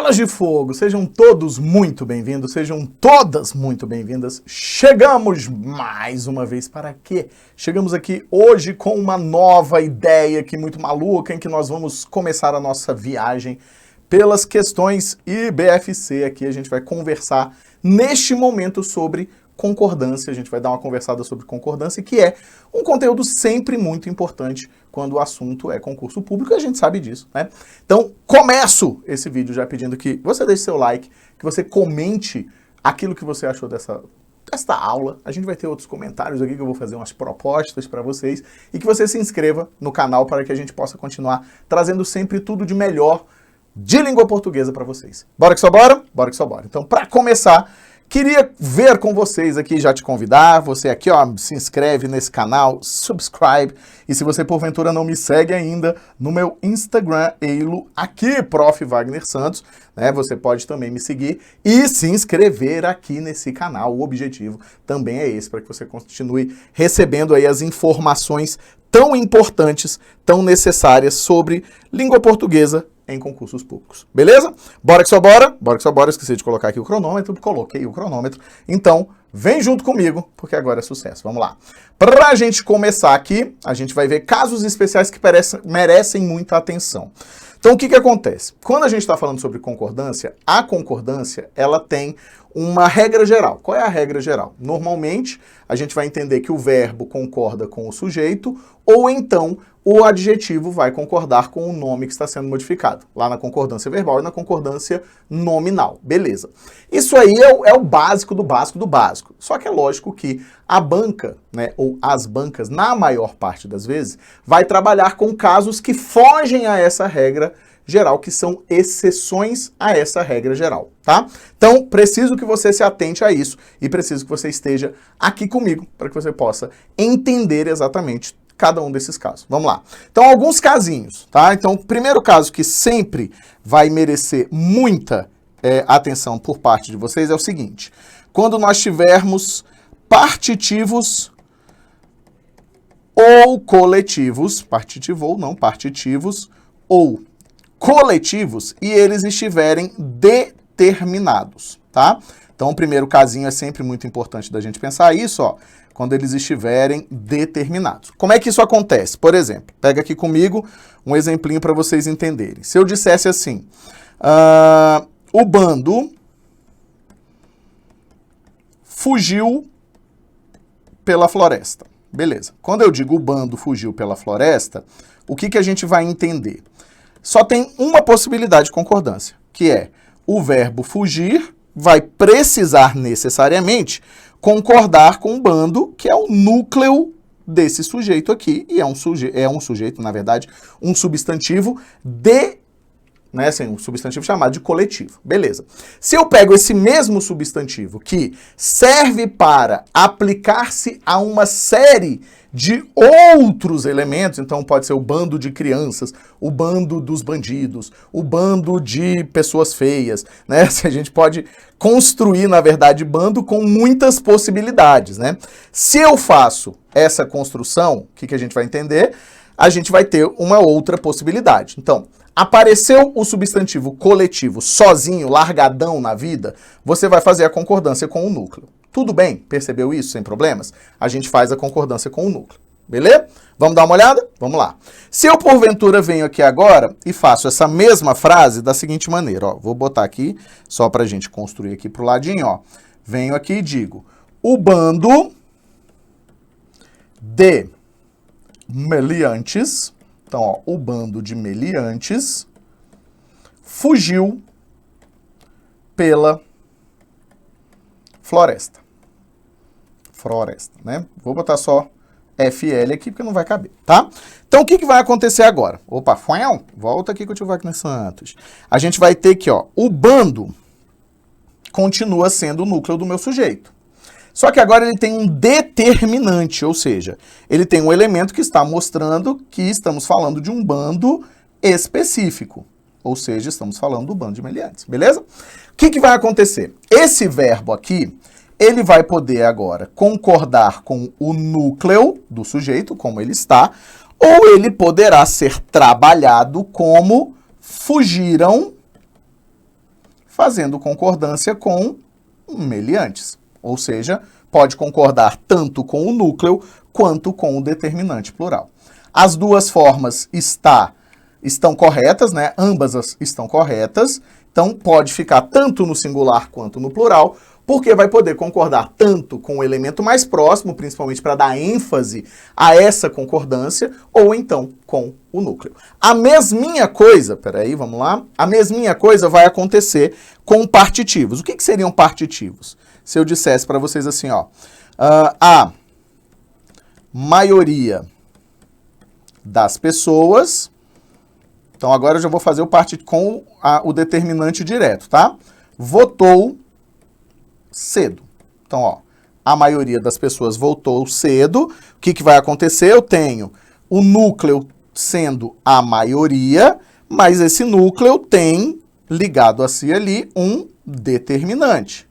Bolas de fogo, sejam todos muito bem-vindos, sejam todas muito bem-vindas. Chegamos mais uma vez para quê? Chegamos aqui hoje com uma nova ideia aqui muito maluca, em que nós vamos começar a nossa viagem pelas questões IBFC. Aqui a gente vai conversar neste momento sobre concordância, a gente vai dar uma conversada sobre concordância, que é um conteúdo sempre muito importante quando o assunto é concurso público, e a gente sabe disso, né? Então, começo esse vídeo já pedindo que você deixe seu like, que você comente aquilo que você achou desta aula. A gente vai ter outros comentários aqui que eu vou fazer umas propostas para vocês, e que você se inscreva no canal para que a gente possa continuar trazendo sempre tudo de melhor de língua portuguesa para vocês. Bora que só bora? Bora que só bora. Então, para começar, queria ver com vocês aqui, já te convidar, você aqui, ó, se inscreve nesse canal, subscribe, e se você porventura não me segue ainda no meu Instagram, Eilo, aqui, Prof. Wagner Santos, né, você pode também me seguir e se inscrever aqui nesse canal. O objetivo também é esse, para que você continue recebendo aí as informações tão importantes, tão necessárias sobre língua portuguesa em concursos públicos. Beleza? Bora que só bora? Bora que só bora. Esqueci de colocar aqui o cronômetro, coloquei o cronômetro. Então, vem junto comigo, porque agora é sucesso. Vamos lá. Para a gente começar aqui, a gente vai ver casos especiais que merecem muita atenção. Então, o que acontece? Quando a gente está falando sobre concordância, a concordância, ela tem uma regra geral. Qual é a regra geral? Normalmente, a gente vai entender que o verbo concorda com o sujeito, ou então o adjetivo vai concordar com o nome que está sendo modificado, lá na concordância verbal e na concordância nominal. Beleza. Isso aí é o básico do básico do básico. Só que é lógico que a banca, né, ou as bancas, na maior parte das vezes, vai trabalhar com casos que fogem a essa regra geral, que são exceções a essa regra geral, tá? Então, preciso que você se atente a isso e preciso que você esteja aqui comigo para que você possa entender exatamente cada um desses casos. Vamos lá. Então, alguns casinhos, tá? Então, o primeiro caso que sempre vai merecer muita atenção por parte de vocês é o seguinte: quando nós tivermos partitivos ou coletivos, partitivo ou não, partitivos ou coletivos, e eles estiverem determinados, tá? Então, o primeiro casinho é sempre muito importante da gente pensar isso, ó, quando eles estiverem determinados. Como é que isso acontece? Por exemplo, pega aqui comigo um exemplinho para vocês entenderem. Se eu dissesse assim, o bando fugiu pela floresta. Beleza. Quando eu digo o bando fugiu pela floresta, o que a gente vai entender? Só tem uma possibilidade de concordância, que é o verbo fugir vai precisar necessariamente concordar com o bando, que é o núcleo desse sujeito aqui, e é um sujeito, na verdade, um substantivo né, assim, um substantivo chamado de coletivo. Beleza. Se eu pego esse mesmo substantivo que serve para aplicar-se a uma série de outros elementos, então pode ser o bando de crianças, o bando dos bandidos, o bando de pessoas feias, né? A gente pode construir, na verdade, bando com muitas possibilidades, né? Se eu faço essa construção, o que a gente vai entender? A gente vai ter uma outra possibilidade. Então, apareceu o substantivo coletivo sozinho, largadão na vida, você vai fazer a concordância com o núcleo. Tudo bem? Percebeu isso sem problemas? A gente faz a concordância com o núcleo. Beleza? Vamos dar uma olhada? Vamos lá. Se eu, porventura, venho aqui agora e faço essa mesma frase da seguinte maneira, ó, vou botar aqui, só para a gente construir aqui para o ladinho, ó. Venho aqui e digo, o bando de meliantes, então, ó, o bando de meliantes fugiu pela floresta, né? Vou botar só FL aqui, porque não vai caber, tá? Então, o que vai acontecer agora? Opa, volta aqui com o tio Wagner Santos. A gente vai ter que, ó, o bando continua sendo o núcleo do meu sujeito. Só que agora ele tem um determinante, ou seja, ele tem um elemento que está mostrando que estamos falando de um bando específico. Ou seja, estamos falando do bando de meliantes, beleza? O que vai acontecer? Esse verbo aqui, ele vai poder agora concordar com o núcleo do sujeito, como ele está, ou ele poderá ser trabalhado como fugiram fazendo concordância com meliantes. Ou seja, pode concordar tanto com o núcleo quanto com o determinante plural. As duas formas estão corretas, né? Ambas estão corretas. Então, pode ficar tanto no singular quanto no plural, porque vai poder concordar tanto com o elemento mais próximo, principalmente para dar ênfase a essa concordância, ou então com o núcleo. A mesminha coisa, peraí, vamos lá. A mesminha coisa vai acontecer com partitivos. O que seriam partitivos? Se eu dissesse para vocês assim, ó, a maioria das pessoas... Então, agora eu já vou fazer o com o determinante direto, tá? Votou cedo. Então, ó, a maioria das pessoas votou cedo. O que vai acontecer? Eu tenho o núcleo sendo a maioria, mas esse núcleo tem ligado a si ali um determinante.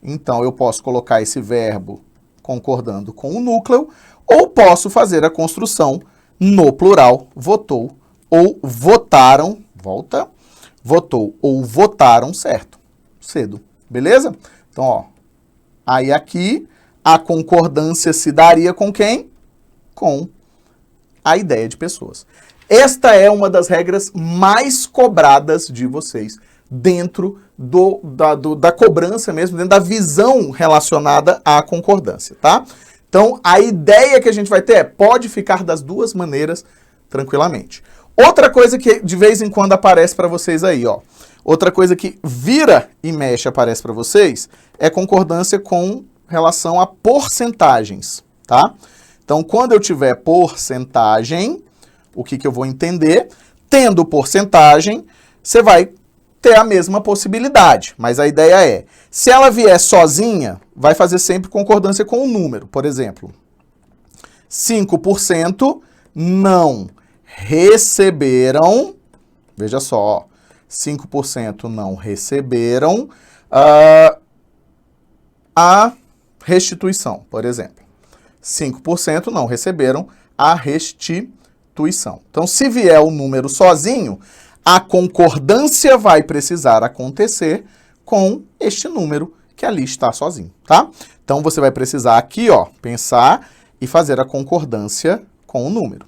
Então, eu posso colocar esse verbo concordando com o núcleo, ou posso fazer a construção no plural, votou ou votaram, votou ou votaram certo, cedo, beleza? Então, ó, aí aqui a concordância se daria com quem? Com a ideia de pessoas. Esta é uma das regras mais cobradas de vocês dentro da cobrança mesmo, dentro da visão relacionada à concordância, tá? Então, a ideia que a gente vai ter pode ficar das duas maneiras tranquilamente. Outra coisa que de vez em quando aparece para vocês aí, ó. Outra coisa que vira e mexe aparece para vocês é concordância com relação a porcentagens, tá? Então, quando eu tiver porcentagem, o que eu vou entender? Tendo porcentagem, você vai ter a mesma possibilidade, mas a ideia é, se ela vier sozinha, vai fazer sempre concordância com o número. Por exemplo, 5% não receberam, veja só, 5% não receberam a restituição, por exemplo. 5% não receberam a restituição. Então, se vier o número sozinho, a concordância vai precisar acontecer com este número que ali está sozinho, tá? Então, você vai precisar aqui, ó, pensar e fazer a concordância com o número.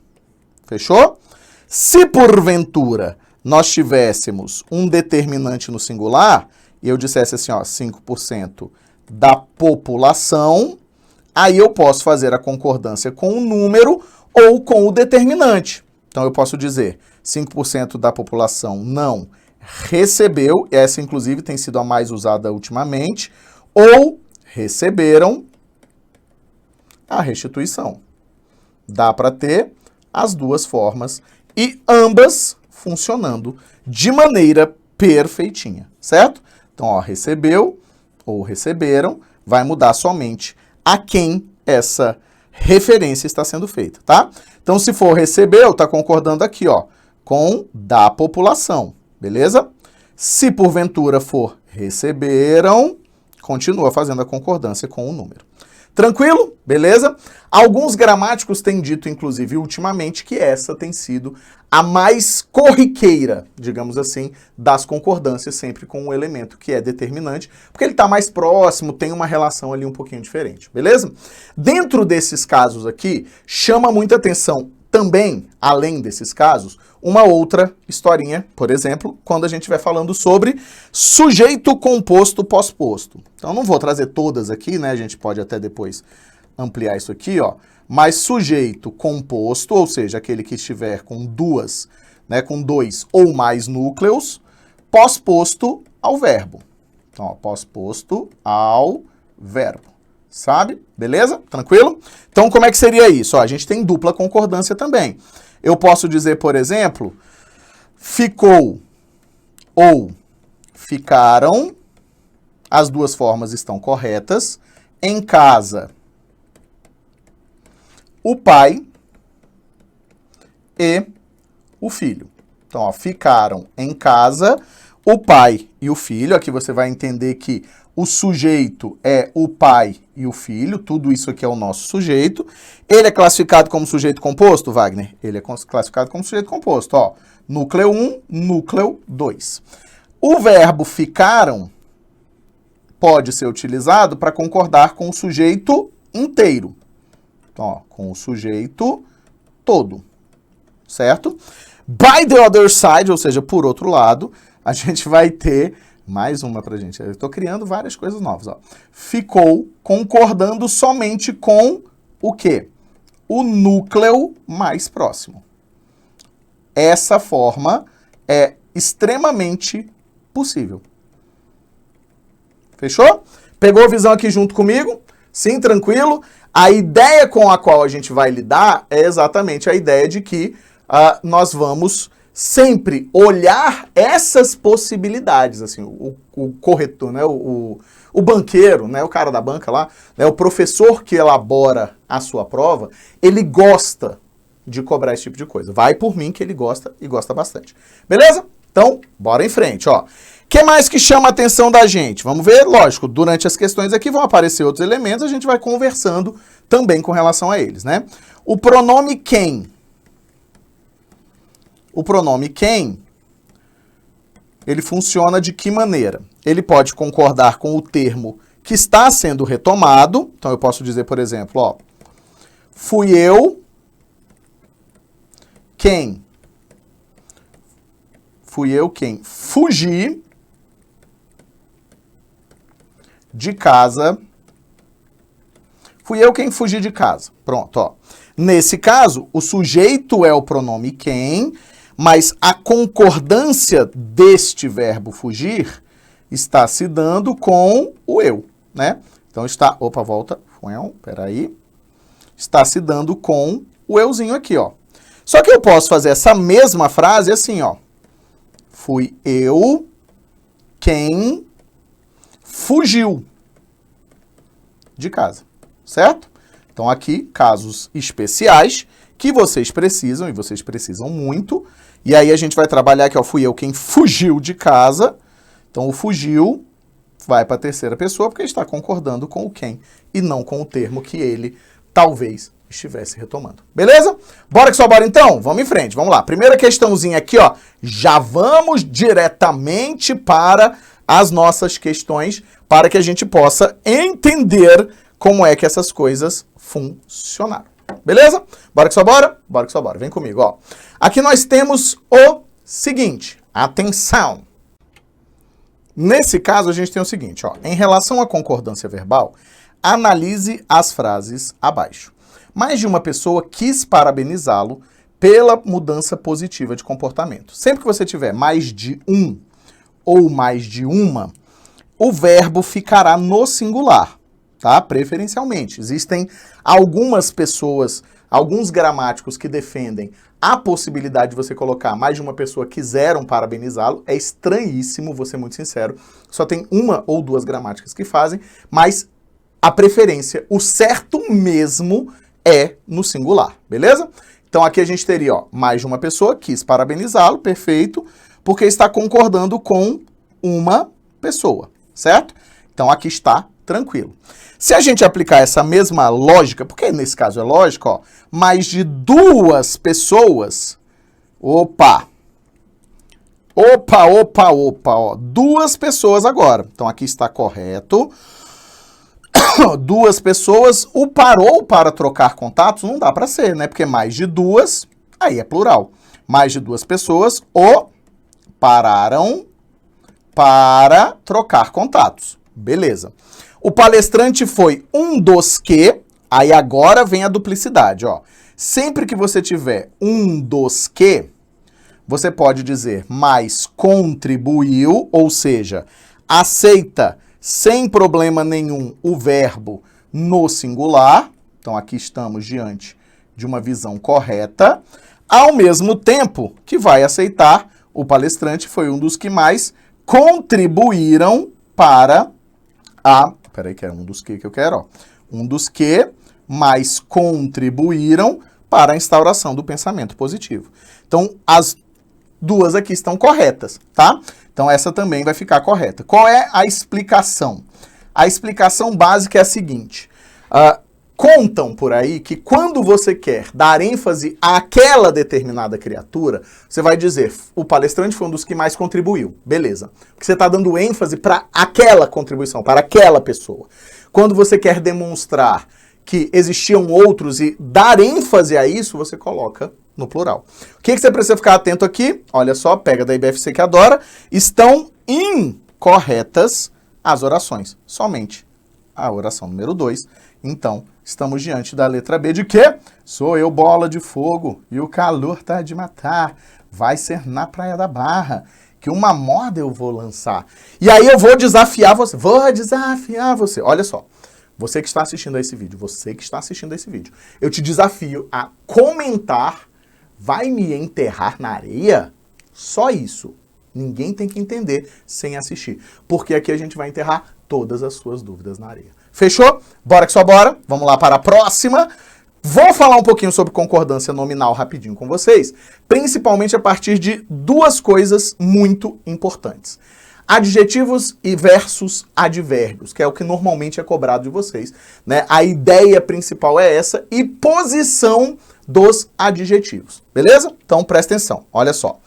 Fechou? Se porventura nós tivéssemos um determinante no singular, e eu dissesse assim, ó, 5% da população, aí eu posso fazer a concordância com o número ou com o determinante. Então, eu posso dizer 5% da população não recebeu, essa inclusive tem sido a mais usada ultimamente, ou receberam a restituição. Dá para ter as duas formas e ambas funcionando de maneira perfeitinha, certo? Então, ó, recebeu ou receberam, vai mudar somente a quem essa referência está sendo feita, tá? Então, se for recebeu, está concordando aqui, ó, com da população, beleza? Se porventura for receberam, continua fazendo a concordância com o número. Tranquilo? Beleza? Alguns gramáticos têm dito, inclusive, ultimamente, que essa tem sido a mais corriqueira, digamos assim, das concordâncias, sempre com um elemento que é determinante, porque ele está mais próximo, tem uma relação ali um pouquinho diferente, beleza? Dentro desses casos aqui, chama muita atenção também, além desses casos, uma outra historinha, por exemplo, quando a gente estiver falando sobre sujeito composto pós-posto. Então, não vou trazer todas aqui, né? A gente pode até depois ampliar isso aqui, ó. Mas sujeito composto, ou seja, aquele que estiver com duas, né, com dois ou mais núcleos, pós-posto ao verbo. Então, ó, pós-posto ao verbo. Sabe? Beleza? Tranquilo? Então, como é que seria isso? Ó, a gente tem dupla concordância também. Eu posso dizer, por exemplo, ficou ou ficaram, as duas formas estão corretas. Em casa, o pai e o filho. Então, ó, ficaram em casa, o pai e o filho. Aqui você vai entender que o sujeito é o pai e o filho, tudo isso aqui é o nosso sujeito. Ele é classificado como sujeito composto, Wagner? Ele é classificado como sujeito composto, ó. Núcleo 1, núcleo 2. O verbo ficaram pode ser utilizado para concordar com o sujeito inteiro. Então, ó, com o sujeito todo, certo? By the other side, ou seja, por outro lado, a gente vai ter mais uma pra gente. Eu estou criando várias coisas novas, ó. Ficou concordando somente com o quê? O núcleo mais próximo. Essa forma é extremamente possível. Fechou? Pegou a visão aqui junto comigo? Sim, tranquilo? A ideia com a qual a gente vai lidar é exatamente a ideia de que nós vamos sempre olhar essas possibilidades. Assim, o corretor, né? o banqueiro, né? O cara da banca lá, né? O professor que elabora a sua prova, ele gosta de cobrar esse tipo de coisa. Vai por mim que ele gosta e gosta bastante. Beleza? Então, bora em frente, ó. O que mais que chama a atenção da gente? Vamos ver, lógico, durante as questões aqui vão aparecer outros elementos, a gente vai conversando também com relação a eles, né? O pronome quem. O pronome quem, ele funciona de que maneira? Ele pode concordar com o termo que está sendo retomado. Então, eu posso dizer, por exemplo, ó, fui eu quem fugi de casa. Fui eu quem fugi de casa. Pronto, ó. Nesse caso, o sujeito é o pronome quem, mas a concordância deste verbo fugir está se dando com o eu, né? Então está, opa, volta, peraí, está se dando com o euzinho aqui, ó. Só que eu posso fazer essa mesma frase assim, ó. Fui eu quem fugiu de casa, certo? Então aqui, casos especiais que vocês precisam, e vocês precisam muito. E aí a gente vai trabalhar aqui, ó, fui eu quem fugiu de casa. Então o fugiu vai para a terceira pessoa porque está concordando com o quem e não com o termo que ele talvez estivesse retomando. Beleza? Bora que só bora então? Vamos em frente, vamos lá. Primeira questãozinha aqui, ó. Já vamos diretamente para as nossas questões para que a gente possa entender como é que essas coisas funcionaram. Beleza? Bora que só bora? Bora que só bora. Vem comigo, ó. Aqui nós temos o seguinte. Atenção! Nesse caso, a gente tem o seguinte, ó. Em relação à concordância verbal, analise as frases abaixo. Mais de uma pessoa quis parabenizá-lo pela mudança positiva de comportamento. Sempre que você tiver mais de um ou mais de uma, o verbo ficará no singular, tá? Preferencialmente. Existem algumas pessoas, alguns gramáticos que defendem a possibilidade de você colocar mais de uma pessoa quiseram parabenizá-lo. É estranhíssimo, vou ser muito sincero. Só tem uma ou duas gramáticas que fazem, mas a preferência, o certo mesmo é no singular, beleza? Então aqui a gente teria, ó, mais de uma pessoa quis parabenizá-lo, perfeito, porque está concordando com uma pessoa, certo? Então aqui está tranquilo. Se a gente aplicar essa mesma lógica, porque nesse caso é lógico, ó, mais de duas pessoas, ó, duas pessoas agora. Então aqui está correto. Duas pessoas, o parou para trocar contatos não dá para ser, né? Porque mais de duas, aí é plural. Mais de duas pessoas o pararam para trocar contatos. Beleza. O palestrante foi um dos que, aí agora vem a duplicidade, ó. Sempre que você tiver um dos que, você pode dizer mais contribuiu, ou seja, aceita sem problema nenhum o verbo no singular. Então aqui estamos diante de uma visão correta, ao mesmo tempo que vai aceitar o palestrante foi um dos que mais contribuíram para a... Peraí, que é um dos que eu quero, ó. Um dos que mais contribuíram para a instauração do pensamento positivo. Então, as duas aqui estão corretas, tá? Então, essa também vai ficar correta. Qual é a explicação? A explicação básica é a seguinte. Contam por aí que quando você quer dar ênfase àquela determinada criatura, você vai dizer, o palestrante foi um dos que mais contribuiu. Beleza. Porque você está dando ênfase para aquela contribuição, para aquela pessoa. Quando você quer demonstrar que existiam outros e dar ênfase a isso, você coloca no plural. O que você precisa ficar atento aqui? Olha só, pega da IBFC que adora. Estão incorretas as orações. Somente a oração número 2. Então, estamos diante da letra B de quê? Sou eu bola de fogo e o calor tá de matar. Vai ser na Praia da Barra que uma moda eu vou lançar. E aí eu vou desafiar você. Vou desafiar você. Olha só. Você que está assistindo a esse vídeo, eu te desafio a comentar, vai me enterrar na areia? Só isso. Ninguém tem que entender sem assistir. Porque aqui a gente vai enterrar todas as suas dúvidas na areia. Fechou? Bora que só bora. Vamos lá para a próxima. Vou falar um pouquinho sobre concordância nominal rapidinho com vocês, principalmente a partir de duas coisas muito importantes. Adjetivos e versus advérbios, que é o que normalmente é cobrado de vocês, né? A ideia principal é essa e posição dos adjetivos, beleza? Então presta atenção, olha só.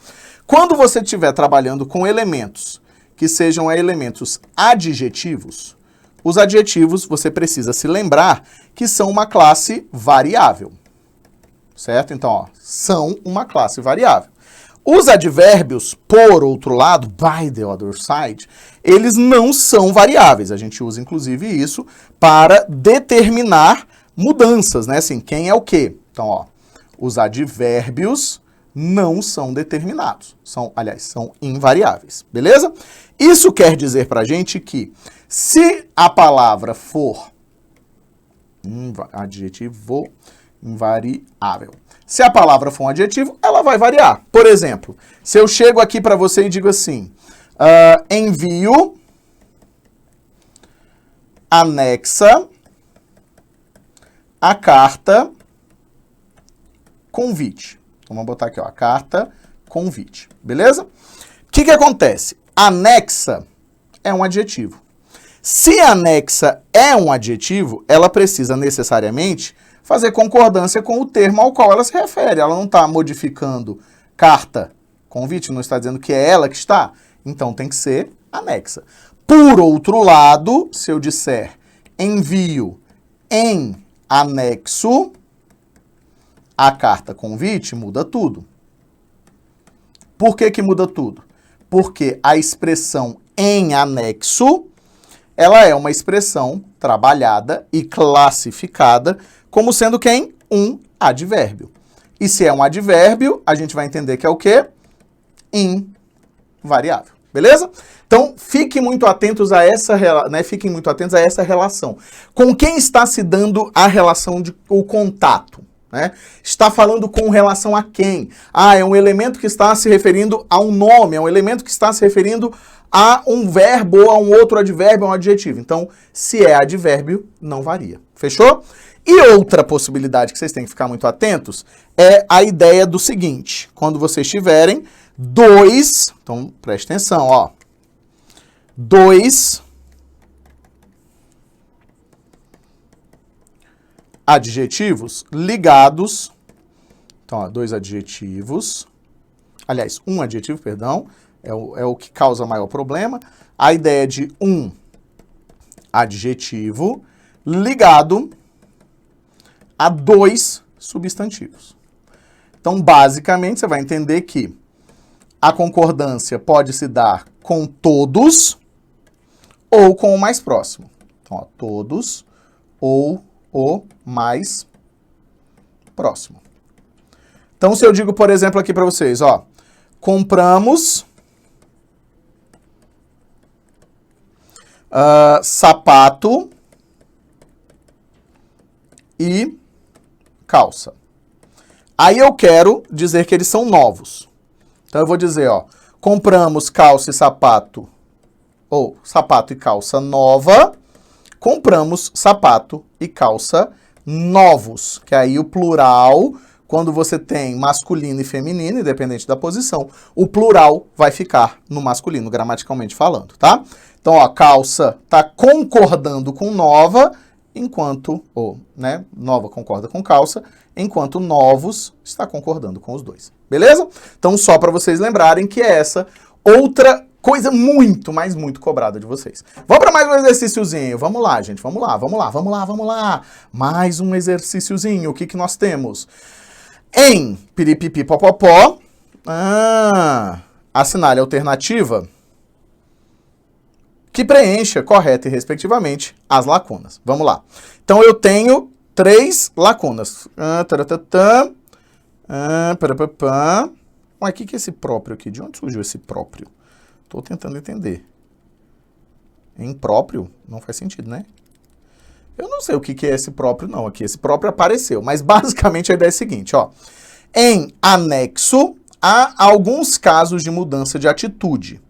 Quando você estiver trabalhando com elementos que sejam elementos adjetivos, os adjetivos você precisa se lembrar que são uma classe variável, certo? Então, ó, são uma classe variável. Os advérbios, por outro lado, by the other side, eles não são variáveis. A gente usa, inclusive, isso para determinar mudanças, né? Assim, quem é o quê? Então, ó, os advérbios não são determinados. Aliás, são invariáveis, beleza? Isso quer dizer pra gente que se a palavra for adjetivo invariável, se a palavra for um adjetivo, ela vai variar. Por exemplo, se eu chego aqui para você e digo assim, envio, anexa, a carta, convite. Então, vamos botar aqui, ó, a carta, convite. Beleza? O que acontece? Anexa é um adjetivo. Se anexa é um adjetivo, ela precisa necessariamente fazer concordância com o termo ao qual ela se refere. Ela não está modificando carta, convite, não está dizendo que é ela que está. Então tem que ser anexa. Por outro lado, se eu disser envio em anexo a carta convite, muda tudo. Por que muda tudo? Porque a expressão em anexo, ela é uma expressão trabalhada e classificada como sendo quem? Um advérbio. E se é um advérbio, a gente vai entender que é o quê? Invariável. Beleza? Então, fiquem muito atentos a essa, né? Fiquem muito atentos a essa relação. Com quem está se dando a relação o contato? Né? Está falando com relação a quem? Ah, é um elemento que está se referindo a um nome, é um elemento que está se referindo a um verbo ou a um outro advérbio, a um adjetivo. Então, se é advérbio, não varia. Fechou? E outra possibilidade que vocês têm que ficar muito atentos é a ideia do seguinte. Quando vocês tiverem dois, então preste atenção, ó. Dois adjetivos ligados. Então, ó, dois adjetivos. Aliás, um adjetivo, perdão. É o que causa maior problema. A ideia de um adjetivo ligado a dois substantivos. Então, basicamente, você vai entender que a concordância pode se dar com todos ou com o mais próximo. Então, ó, todos ou o mais próximo. Então, se eu digo, por exemplo, aqui para vocês, ó, compramos sapato e calça. Aí eu quero dizer que eles são novos. Então eu vou dizer, ó, compramos calça e sapato, ou sapato e calça nova, compramos sapato e calça novos, que aí o plural, quando você tem masculino e feminino, independente da posição, o plural vai ficar no masculino, gramaticalmente falando, tá? Então, ó, calça tá concordando com nova enquanto, nova concorda com calça, enquanto novos está concordando com os dois. Beleza? Então, só para vocês lembrarem que é essa outra coisa muito, mas muito cobrada de vocês. Vamos para mais um exercíciozinho. Vamos lá, gente. Vamos lá. Mais um exercíciozinho. O que que nós temos? Em piripipi popopó, assinale a alternativa que preencha correta e respectivamente as lacunas. Vamos lá. Então, eu tenho 3 lacunas. Mas o que é esse próprio aqui? De onde surgiu esse próprio? Estou tentando entender. Impróprio? Não faz sentido, né? Eu não sei o que é esse próprio, não. Aqui, esse próprio apareceu. Mas, basicamente, a ideia é a seguinte, ó. Em anexo, há alguns casos de mudança de atitude.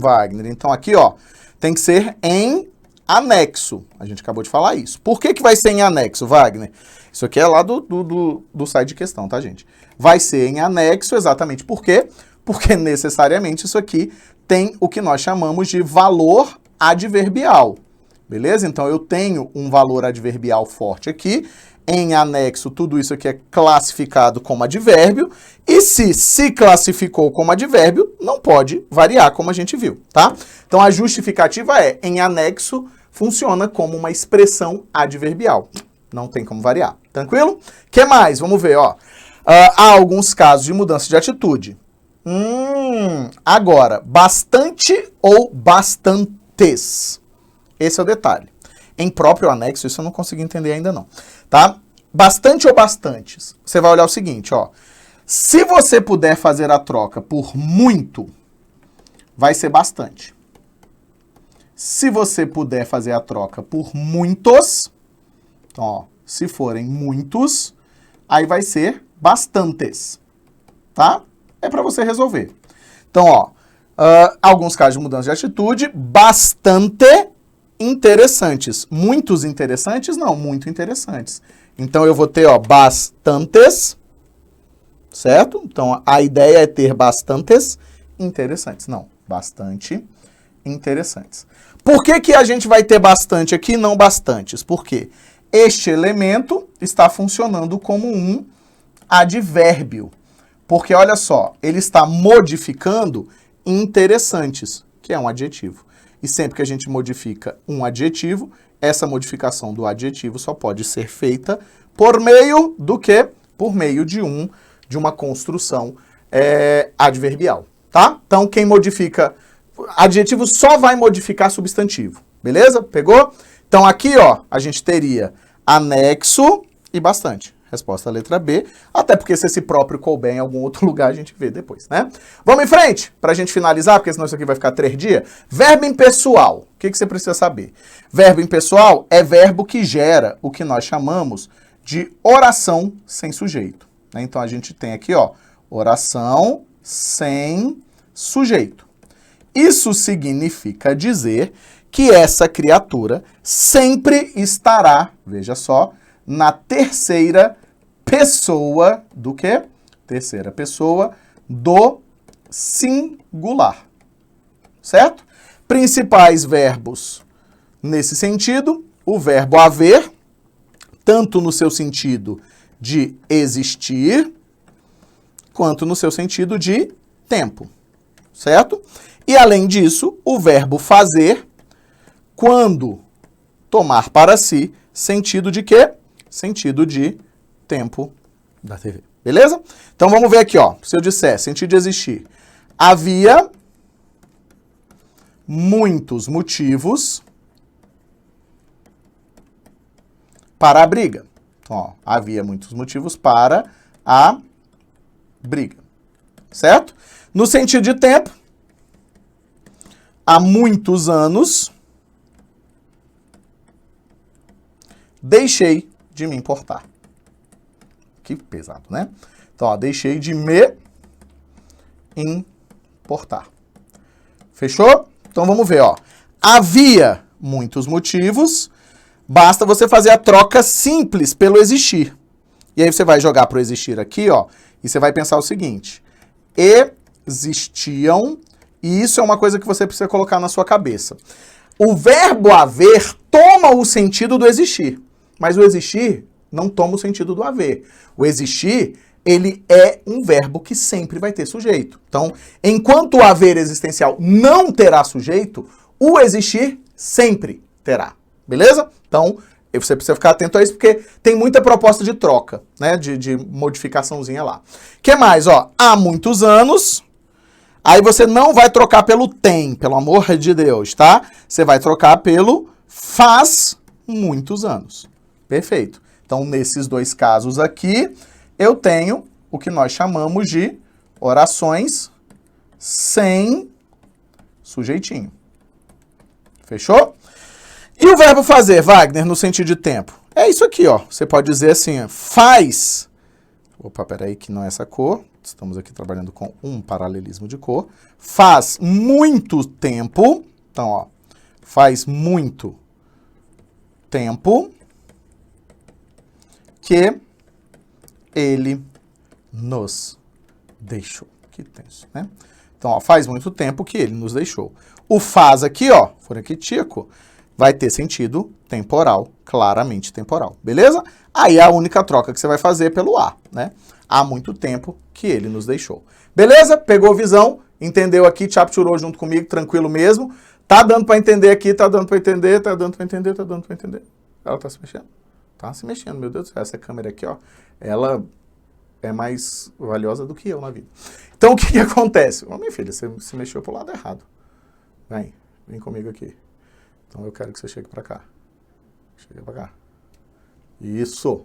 Wagner. Então, aqui, ó, tem que ser em anexo. A gente acabou de falar isso. Por que vai ser em anexo, Wagner? Isso aqui é lá do site de questão, tá, gente? Vai ser em anexo, exatamente por quê? Porque necessariamente isso aqui tem o que nós chamamos de valor adverbial. Beleza? Então, eu tenho um valor adverbial forte aqui. Em anexo, tudo isso aqui é classificado como advérbio. E se classificou como advérbio, não pode variar, como a gente viu, tá? Então, a justificativa é, em anexo, funciona como uma expressão adverbial. Não tem como variar. Tranquilo? O que mais? Vamos ver, ó. Há alguns casos de mudança de atitude. Agora, bastante ou bastantes? Esse é o detalhe. Em próprio anexo, isso eu não consegui entender ainda não, tá? Bastante ou bastantes? Você vai olhar o seguinte, ó. Se você puder fazer a troca por muito, vai ser bastante. Se você puder fazer a troca por muitos, então, ó, se forem muitos, aí vai ser bastantes, tá? É para você resolver. Então, ó, alguns casos de mudança de atitude, bastante interessantes. Muitos interessantes? Não, muito interessantes. Então, eu vou ter, ó, bastantes, certo? Então, a ideia é ter bastantes interessantes. Não, bastante interessantes. Por que a gente vai ter bastante aqui e não bastantes? Porque este elemento está funcionando como um advérbio. Porque, olha só, ele está modificando interessantes, que é um adjetivo. E sempre que a gente modifica um adjetivo, essa modificação do adjetivo só pode ser feita por meio do quê? Por meio de uma construção adverbial, tá? Então, quem modifica adjetivo só vai modificar substantivo, beleza? Pegou? Então, aqui, ó, a gente teria anexo e bastante. Resposta letra B, até porque se esse próprio couber em algum outro lugar, a gente vê depois, né? Vamos em frente, pra gente finalizar, porque senão isso aqui vai ficar 3 dias. Verbo impessoal. O que você precisa saber? Verbo impessoal é verbo que gera o que nós chamamos de oração sem sujeito, né? Então, a gente tem aqui, ó, oração sem sujeito. Isso significa dizer que essa criatura sempre estará, veja só, na terceira pessoa do quê? Terceira pessoa do singular. Certo? Principais verbos nesse sentido, o verbo haver, tanto no seu sentido de existir, quanto no seu sentido de tempo. Certo? E além disso, o verbo fazer, quando tomar para si sentido de quê? Sentido de tempo da TV. Beleza? Então, vamos ver aqui, ó. Se eu disser sentido de existir. Havia muitos motivos para a briga. Então, ó, havia muitos motivos para a briga. Certo? No sentido de tempo, há muitos anos deixei de me importar. Que pesado, né? Então, ó, deixei de me importar. Fechou? Então, vamos ver, ó. Havia muitos motivos, basta você fazer a troca simples pelo existir. E aí você vai jogar para o existir aqui, ó, e você vai pensar o seguinte. Existiam, e isso é uma coisa que você precisa colocar na sua cabeça. O verbo haver toma o sentido do existir, mas o existir não toma o sentido do haver. O existir, ele é um verbo que sempre vai ter sujeito. Então, enquanto o haver existencial não terá sujeito, o existir sempre terá. Beleza? Então, você precisa ficar atento a isso, porque tem muita proposta de troca, né? De modificaçãozinha lá. O que mais? Ó, há muitos anos. Aí você não vai trocar pelo tem, pelo amor de Deus, tá? Você vai trocar pelo faz muitos anos. Perfeito. Então, nesses dois casos aqui, eu tenho o que nós chamamos de orações sem sujeitinho. Fechou? E o verbo fazer, Wagner, no sentido de tempo? É isso aqui, ó. Você pode dizer assim, faz... Opa, peraí, que não é essa cor. Estamos aqui trabalhando com um paralelismo de cor. Faz muito tempo. Então, ó. Faz muito tempo que ele nos deixou. Que tenso, né? Então, ó, faz muito tempo que ele nos deixou. O faz aqui, ó, foraquitico, vai ter sentido temporal, claramente temporal, beleza? Aí a única troca que você vai fazer é pelo há, né? Há muito tempo que ele nos deixou. Beleza? Pegou visão? Entendeu aqui? Chapturou junto comigo, tranquilo mesmo? Tá dando pra entender aqui, tá dando pra entender, tá dando pra entender, tá dando pra entender. Ela tá se mexendo? Tá se mexendo, meu Deus do céu. Essa câmera aqui, ó, ela é mais valiosa do que eu na vida. Então, o que que acontece? Ô, minha filha, você se mexeu pro lado errado. Vem comigo aqui. Então, eu quero que você chegue pra cá. Chega pra cá. Isso.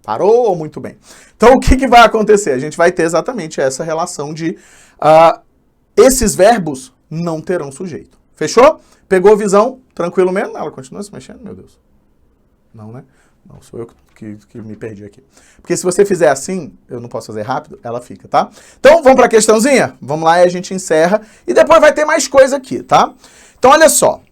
Parou? Muito bem. Então, o que que vai acontecer? A gente vai ter exatamente essa relação de esses verbos não terão sujeito. Fechou? Pegou visão? Tranquilo mesmo? Ela continua se mexendo? Meu Deus. Não, né? Não, sou eu que me perdi aqui. Porque se você fizer assim, eu não posso fazer rápido, ela fica, tá? Então, vamos para a questãozinha? Vamos lá e a gente encerra. E depois vai ter mais coisa aqui, tá? Então, olha só.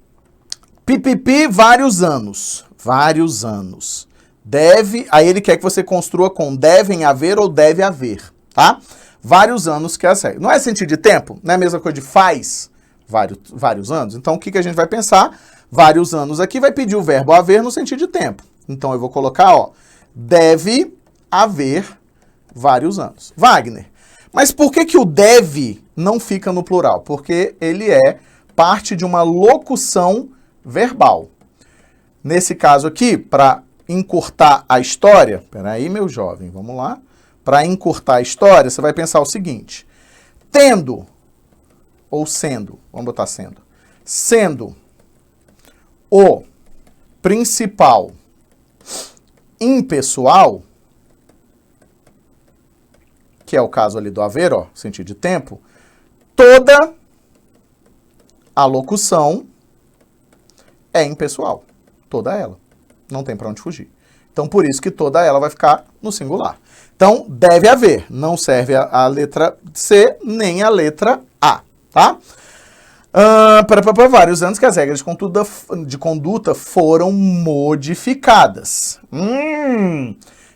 Pipipi, vários anos. Vários anos. Deve, aí ele quer que você construa com devem haver ou deve haver, tá? Vários anos que é a série. Não é sentido de tempo? Não é a mesma coisa de faz vários anos? Então, o que que a gente vai pensar? Vários anos aqui vai pedir o verbo haver no sentido de tempo. Então, eu vou colocar, ó, deve haver vários anos. Wagner, mas por que que o deve não fica no plural? Porque ele é parte de uma locução verbal. Nesse caso aqui, para encurtar a história, peraí, meu jovem, vamos lá. Para encurtar a história, você vai pensar o seguinte, tendo, ou sendo, vamos botar sendo o principal impessoal, que é o caso ali do haver, ó, sentido de tempo, toda a locução é impessoal. Toda ela. Não tem para onde fugir. Então, por isso que toda ela vai ficar no singular. Então, deve haver. Não serve a letra C nem a letra A, tá? Para vários anos que as regras de conduta foram modificadas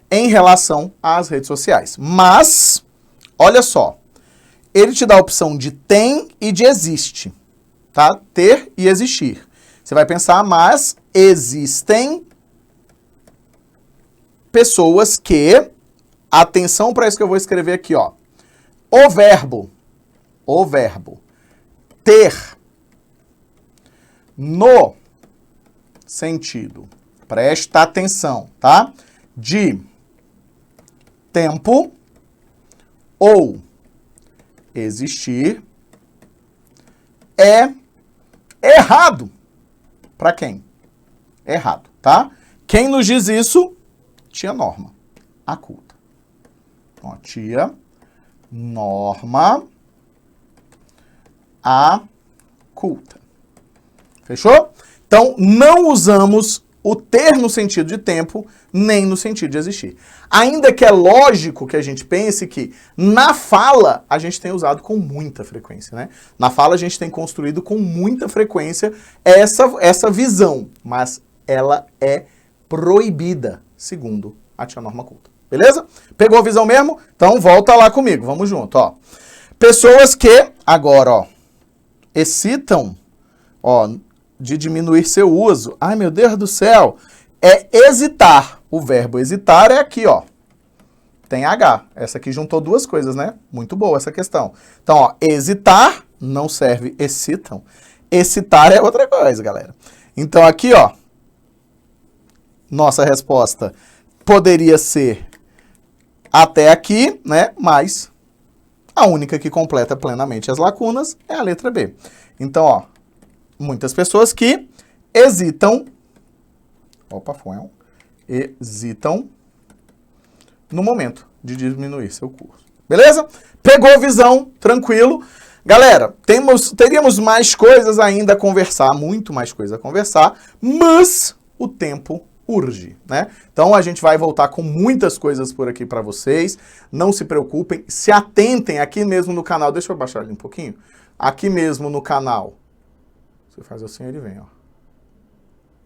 em relação às redes sociais. Mas, olha só, ele te dá a opção de tem e de existe, tá? Ter e existir. Você vai pensar, mas existem pessoas que, atenção para isso que eu vou escrever aqui, ó, o verbo ter no sentido, presta atenção, tá? De tempo ou existir é errado. Para quem? Errado, tá? Quem nos diz isso? Tia Norma, a culta. Então, a tia Norma, a culta. Fechou? Então, não usamos o ter no sentido de tempo, nem no sentido de existir. Ainda que é lógico que a gente pense que na fala a gente tem usado com muita frequência, né? Na fala a gente tem construído com muita frequência essa visão, mas ela é proibida, segundo a tia Norma culta. Beleza? Pegou a visão mesmo? Então volta lá comigo, vamos junto, ó. Pessoas que, agora, ó, excitam, ó, de diminuir seu uso. Ai, meu Deus do céu. É hesitar. O verbo hesitar é aqui, ó. Tem H. Essa aqui juntou duas coisas, né? Muito boa essa questão. Então, ó, hesitar não serve excitam. Excitar é outra coisa, galera. Então, aqui, ó, nossa resposta poderia ser até aqui, né? Mas a única que completa plenamente as lacunas é a letra B. Então, ó, muitas pessoas que hesitam, hesitam no momento de diminuir seu curso. Beleza? Pegou visão? Tranquilo. Galera, teríamos mais coisas ainda a conversar, muito mais coisa a conversar, mas o tempo urge, né? Então a gente vai voltar com muitas coisas por aqui para vocês. Não se preocupem, se atentem aqui mesmo no canal. Deixa eu baixar ali um pouquinho. Aqui mesmo no canal. Você faz assim, ele vem, ó.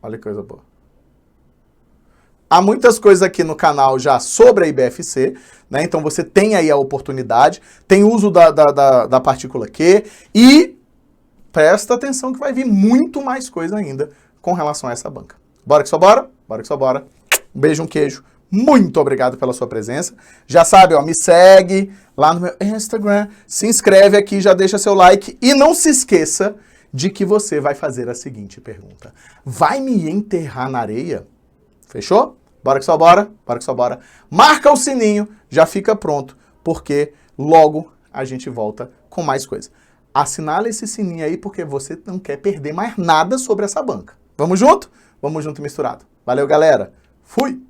Olha que coisa boa. Há muitas coisas aqui no canal já sobre a IBFC, né? Então você tem aí a oportunidade, tem uso da partícula que, e presta atenção que vai vir muito mais coisa ainda com relação a essa banca. Bora que só bora? Bora que só bora. Um beijo, um queijo. Muito obrigado pela sua presença. Já sabe, ó, me segue lá no meu Instagram, se inscreve aqui, já deixa seu like e não se esqueça de que você vai fazer a seguinte pergunta. Vai me enterrar na areia? Fechou? Bora que só bora, bora que só bora. Marca o sininho, já fica pronto, porque logo a gente volta com mais coisa. Assinala esse sininho aí, porque você não quer perder mais nada sobre essa banca. Vamos junto? Vamos junto e misturado. Valeu, galera. Fui!